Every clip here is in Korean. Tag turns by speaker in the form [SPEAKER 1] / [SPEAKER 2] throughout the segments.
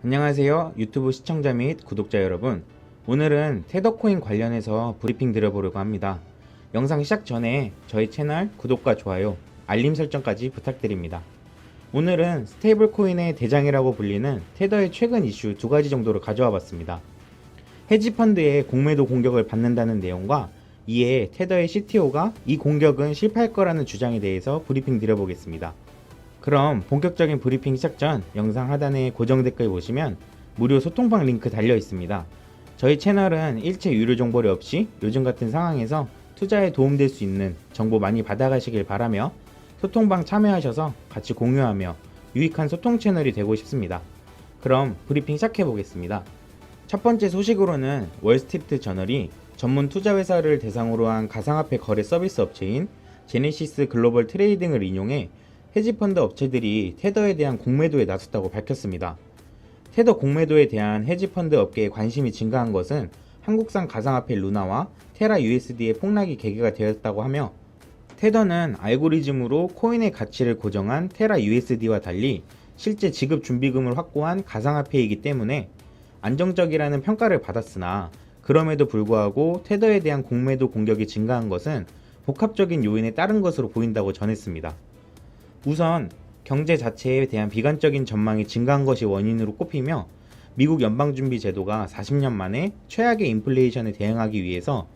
[SPEAKER 1] 안녕하세요. 유튜브 시청자 및 구독자 여러분. 오늘은 테더코인 관련해서 브리핑 드려보려고 합니다. 영상 시작 전에 저희 채널 구독과 좋아요, 알림 설정까지 부탁드립니다. 오늘은 스테이블 코인의 대장이라고 불리는 테더의 최근 이슈 두 가지 정도를 가져와 봤습니다. 헤지펀드의 공매도 공격을 받는다는 내용과 이에 테더의 CTO가 이 공격은 실패할 거라는 주장에 대해서 브리핑 드려보겠습니다. 그럼 본격적인 브리핑 시작 전 영상 하단에 고정 댓글 보시면 무료 소통방 링크 달려 있습니다. 저희 채널은 일체 유료 정보료 없이 요즘 같은 상황에서 투자에 도움될 수 있는 정보 많이 받아가시길 바라며 소통방 참여하셔서 같이 공유하며 유익한 소통 채널이 되고 싶습니다. 그럼 브리핑 시작해 보겠습니다. 첫 번째 소식으로는 월스트리트 저널이 전문 투자회사를 대상으로 한 가상화폐 거래 서비스 업체인 제네시스 글로벌 트레이딩을 인용해 헤지펀드 업체들이 테더에 대한 공매도에 나섰다고 밝혔습니다. 테더 공매도에 대한 헤지펀드 업계의 관심이 증가한 것은 한국산 가상화폐 루나와 테라 USD의 폭락이 계기가 되었다고 하며, 테더는 알고리즘으로 코인의 가치를 고정한 테라 USD와 달리 실제 지급 준비금을 확보한 가상화폐이기 때문에 안정적이라는 평가를 받았으나, 그럼에도 불구하고 테더에 대한 공매도 공격이 증가한 것은 복합적인 요인에 따른 것으로 보인다고 전했습니다. 우선 경제 자체에 대한 비관적인 전망이 증가한 것이 원인으로 꼽히며, 미국 연방준비제도가 40년 만에 최악의 인플레이션에 대응하기 위해서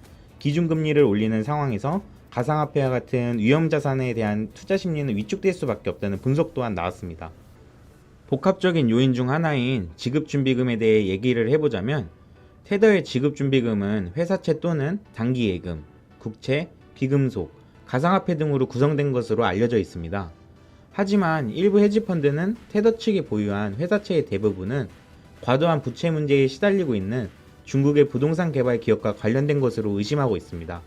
[SPEAKER 1] 기준금리를 올리는 상황에서 가상화폐와 같은 위험자산에 대한 투자 심리는 위축될 수밖에 없다는 분석 또한 나왔습니다. 복합적인 요인 중 하나인 지급준비금에 대해 얘기를 해보자면, 테더의 지급준비금은 회사채 또는 단기예금, 국채, 비금속, 가상화폐 등으로 구성된 것으로 알려져 있습니다. 하지만 일부 헤지펀드는 테더 측이 보유한 회사채의 대부분은 과도한 부채 문제에 시달리고 있는 중국의 부동산 개발 기업과 관련된 것으로 의심하고 있습니다.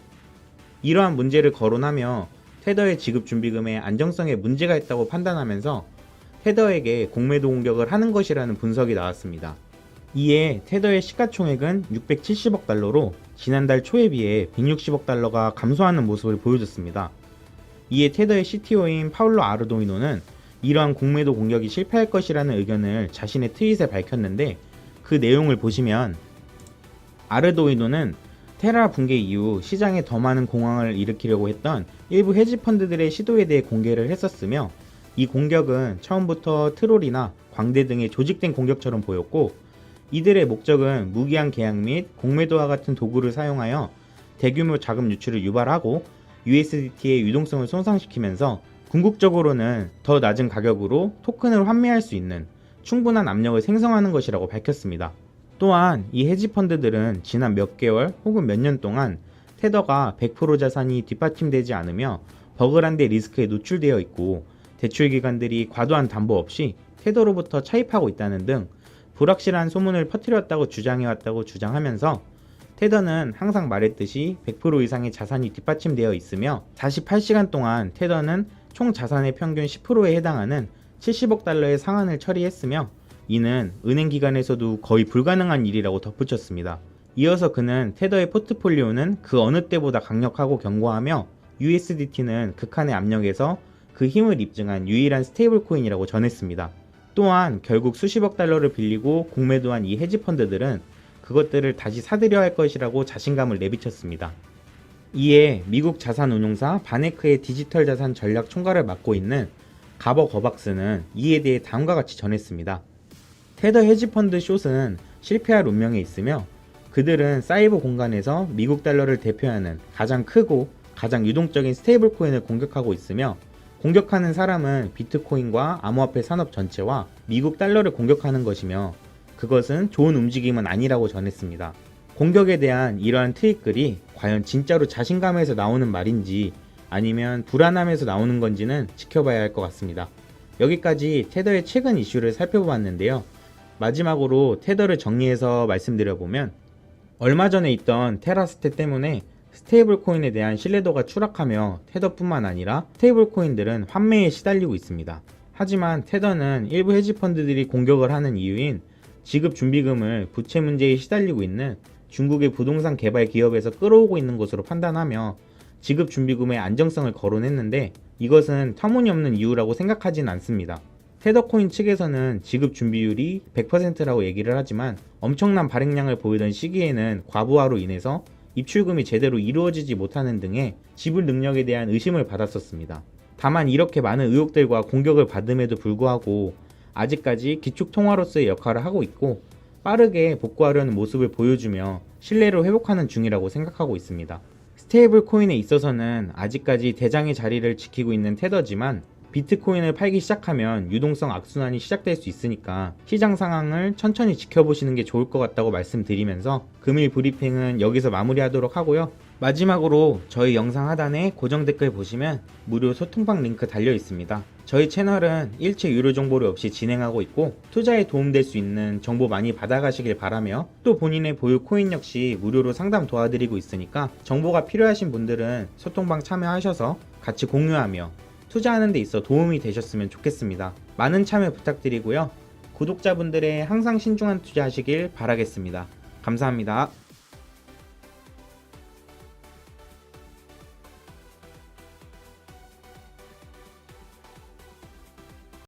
[SPEAKER 1] 이러한 문제를 거론하며 테더의 지급 준비금의 안정성에 문제가 있다고 판단하면서 테더에게 공매도 공격을 하는 것이라는 분석이 나왔습니다. 이에 테더의 시가총액은 670억 달러로 지난달 초에 비해 160억 달러가 감소하는 모습을 보여줬습니다. 이에 테더의 CTO인 파울로 아르도이노는 이러한 공매도 공격이 실패할 것이라는 의견을 자신의 트윗에 밝혔는데, 그 내용을 보시면 아르도이노는 테라 붕괴 이후 시장에 더 많은 공황을 일으키려고 했던 일부 헤지펀드들의 시도에 대해 공개를 했었으며, 이 공격은 처음부터 트롤이나 광대 등의 조직된 공격처럼 보였고, 이들의 목적은 무기한 계약 및 공매도와 같은 도구를 사용하여 대규모 자금 유출을 유발하고 USDT의 유동성을 손상시키면서 궁극적으로는 더 낮은 가격으로 토큰을 환매할 수 있는 충분한 압력을 생성하는 것이라고 밝혔습니다. 또한 이 헤지펀드들은 지난 몇 개월 혹은 몇 년 동안 테더가 100% 자산이 뒷받침되지 않으며 버그란데 리스크에 노출되어 있고, 대출기관들이 과도한 담보 없이 테더로부터 차입하고 있다는 등 불확실한 소문을 퍼뜨렸다고 주장해왔다고 주장하면서, 테더는 항상 말했듯이 100% 이상의 자산이 뒷받침되어 있으며 48시간 동안 테더는 총 자산의 평균 10%에 해당하는 70억 달러의 상환을 처리했으며, 이는 은행기관에서도 거의 불가능한 일이라고 덧붙였습니다. 이어서 그는 테더의 포트폴리오는 그 어느 때보다 강력하고 견고하며 USDT는 극한의 압력에서 그 힘을 입증한 유일한 스테이블 코인이라고 전했습니다. 또한 결국 수십억 달러를 빌리고 공매도한 이 헤지펀드들은 그것들을 다시 사들여 할 것이라고 자신감을 내비쳤습니다. 이에 미국 자산운용사 바네크의 디지털 자산 전략 총괄을 맡고 있는 가버 거박스는 이에 대해 다음과 같이 전했습니다. 테더 헤지펀드 숏은 실패할 운명에 있으며, 그들은 사이버 공간에서 미국 달러를 대표하는 가장 크고 가장 유동적인 스테이블 코인을 공격하고 있으며, 공격하는 사람은 비트코인과 암호화폐 산업 전체와 미국 달러를 공격하는 것이며, 그것은 좋은 움직임은 아니라고 전했습니다. 공격에 대한 이러한 트윗글이 과연 진짜로 자신감에서 나오는 말인지 아니면 불안함에서 나오는 건지는 지켜봐야 할 것 같습니다. 여기까지 테더의 최근 이슈를 살펴보았는데요. 마지막으로 테더를 정리해서 말씀드려보면, 얼마 전에 있던 테라스테 때문에 스테이블 코인에 대한 신뢰도가 추락하며 테더뿐만 아니라 스테이블 코인들은 환매에 시달리고 있습니다. 하지만 테더는 일부 헤지펀드들이 공격을 하는 이유인 지급 준비금을 부채 문제에 시달리고 있는 중국의 부동산 개발 기업에서 끌어오고 있는 것으로 판단하며 지급 준비금의 안정성을 거론했는데, 이것은 터무니없는 이유라고 생각하진 않습니다. 테더코인 측에서는 지급 준비율이 100%라고 얘기를 하지만 엄청난 발행량을 보이던 시기에는 과부하로 인해서 입출금이 제대로 이루어지지 못하는 등의 지불 능력에 대한 의심을 받았었습니다. 다만 이렇게 많은 의혹들과 공격을 받음에도 불구하고 아직까지 기축통화로서의 역할을 하고 있고 빠르게 복구하려는 모습을 보여주며 신뢰를 회복하는 중이라고 생각하고 있습니다. 스테이블 코인에 있어서는 아직까지 대장의 자리를 지키고 있는 테더지만 비트코인을 팔기 시작하면 유동성 악순환이 시작될 수 있으니까 시장 상황을 천천히 지켜보시는 게 좋을 것 같다고 말씀드리면서 금일 브리핑은 여기서 마무리하도록 하고요. 마지막으로 저희 영상 하단에 고정 댓글 보시면 무료 소통방 링크 달려 있습니다. 저희 채널은 일체 유료 정보를 없이 진행하고 있고 투자에 도움될 수 있는 정보 많이 받아가시길 바라며 또 본인의 보유 코인 역시 무료로 상담 도와드리고 있으니까 정보가 필요하신 분들은 소통방 참여하셔서 같이 공유하며 투자하는 데 있어 도움이 되셨으면 좋겠습니다. 많은 참여 부탁드리고요. 구독자분들의 항상 신중한 투자하시길 바라겠습니다. 감사합니다.